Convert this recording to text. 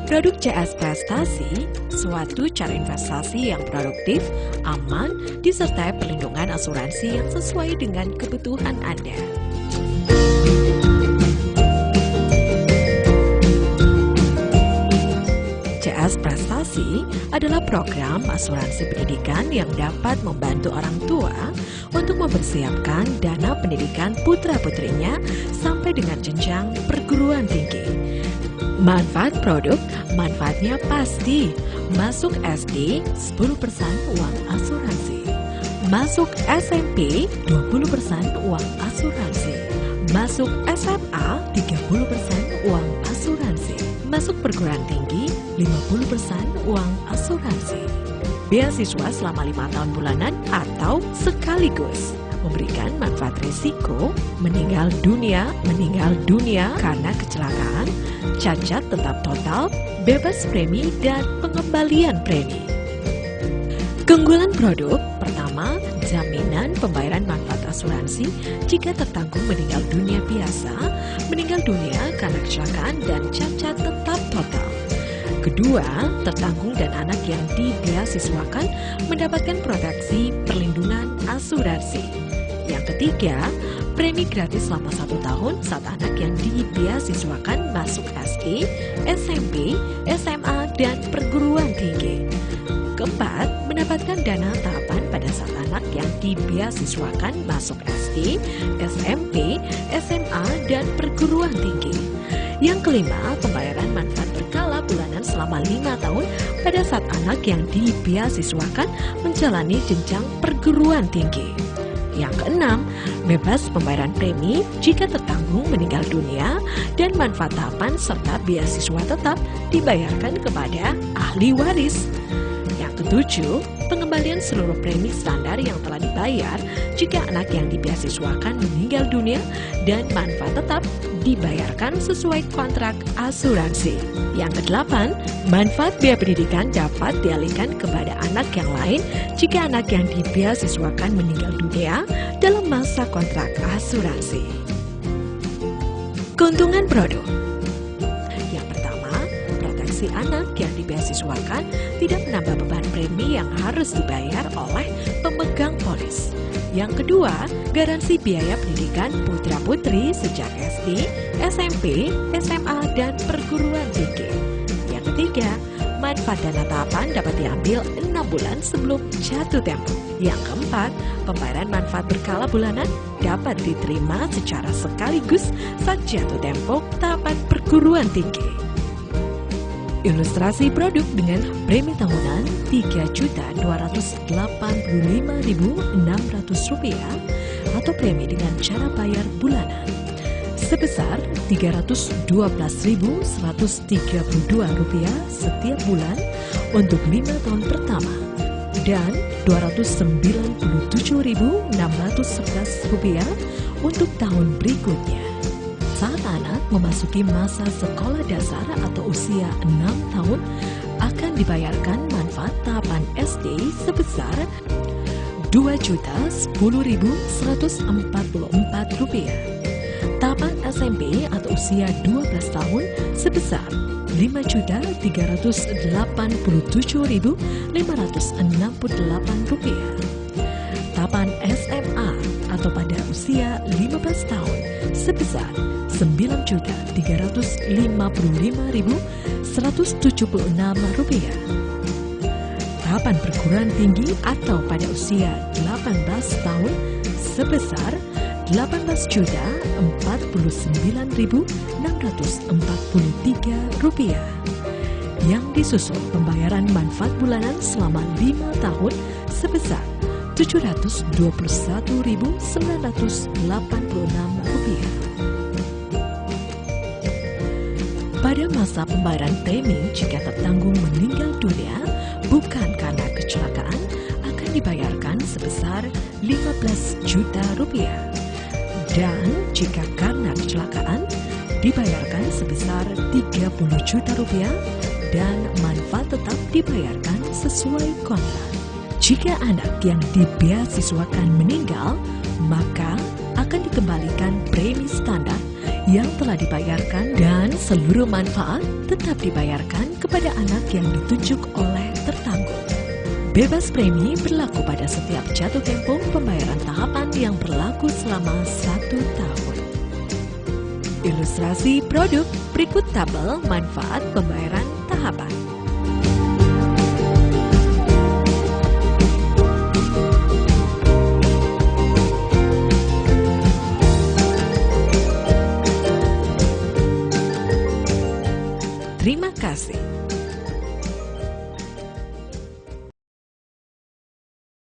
Produk CS Prestasi, suatu cara investasi yang produktif, aman, disertai perlindungan asuransi yang sesuai dengan kebutuhan Anda. CS Prestasi adalah program asuransi pendidikan yang dapat membantu orang tua untuk mempersiapkan dana pendidikan putra-putrinya sampai dengan jenjang perguruan tinggi. Manfaat produk, manfaatnya pasti. Masuk SD, 10% uang asuransi. Masuk SMP, 20% uang asuransi. Masuk SMA, 30% uang asuransi. Masuk perguruan tinggi, 50% uang asuransi. Beasiswa selama 5 tahun bulanan atau sekaligus. Memberikan manfaat risiko, meninggal dunia karena kecelakaan, cacat tetap total, bebas premi, dan pengembalian premi. Keunggulan produk, pertama, jaminan pembayaran manfaat asuransi jika tertanggung meninggal dunia biasa, meninggal dunia karena kecelakaan, dan cacat tetap total. Kedua, tertanggung dan anak yang dibeasiswakan mendapatkan proteksi perlindungan asuransi. Yang ketiga, premi gratis selama 1 tahun saat anak yang dibeasiswakan masuk SD, SMP, SMA, dan perguruan tinggi. Keempat, mendapatkan dana tahapan pada saat anak yang dibeasiswakan masuk SD, SMP, SMA, dan perguruan tinggi. Yang kelima, pembayaran manfaat berkala bulanan selama 5 tahun pada saat anak yang dibeasiswakan menjalani jenjang perguruan tinggi. Yang keenam, bebas pembayaran premi jika tertanggung meninggal dunia dan manfaat tahapan serta beasiswa tetap dibayarkan kepada ahli waris. Yang ketujuh, pengembalian seluruh premi standar yang telah dibayar jika anak yang dibeasiswakan meninggal dunia dan manfaat tetap dibayarkan sesuai kontrak asuransi. Yang kedelapan, manfaat biaya pendidikan dapat dialihkan kepada anak yang lain jika anak yang dibeasiswakan meninggal dunia dalam masa kontrak asuransi. Keuntungan produk. Yang pertama, proteksi anak yang dibeasiswakan tidak menambah beban premi yang harus dibayar oleh pemegang polis. Yang kedua, garansi biaya pendidikan putra-putri sejak SD, SMP, SMA, dan perguruan tinggi. Yang ketiga, manfaat dana tahapan dapat diambil 6 bulan sebelum jatuh tempo. Yang keempat, pembayaran manfaat berkala bulanan dapat diterima secara sekaligus saat jatuh tempo tahapan perguruan tinggi. Ilustrasi produk dengan premi tahunan Rp3.285.600 atau premi dengan cara bayar bulanan sebesar Rp312.132 setiap bulan untuk 5 tahun pertama dan Rp297.611 untuk tahun berikutnya. Saat anak memasuki masa sekolah dasar atau usia 6 tahun, akan dibayarkan manfaat tahapan SD sebesar Rp2.010.144. Tahapan SMP atau usia 12 tahun sebesar Rp5.387.568. Tahapan SMA atau pada usia 15 tahun sebesar Rp9.355.176. Tahapan perguruan tinggi atau pada usia 18 tahun sebesar Rp18.049.643. Yang disusul pembayaran manfaat bulanan selama 5 tahun sebesar Rp721.986. Pada masa pembayaran premi jika tertanggung meninggal dunia bukan karena kecelakaan akan dibayarkan sebesar Rp15 juta. Dan jika karena kecelakaan dibayarkan sebesar Rp30 juta dan manfaat tetap dibayarkan sesuai kontrak. Jika anak yang dibeasiswakan meninggal, maka akan dikembalikan premi standar yang telah dibayarkan dan seluruh manfaat tetap dibayarkan kepada anak yang ditunjuk oleh tertanggung. Bebas premi berlaku pada setiap jatuh tempo pembayaran tahapan yang berlaku selama 1 tahun. Ilustrasi produk berikut tabel manfaat pembayaran tahapan. Terima kasih.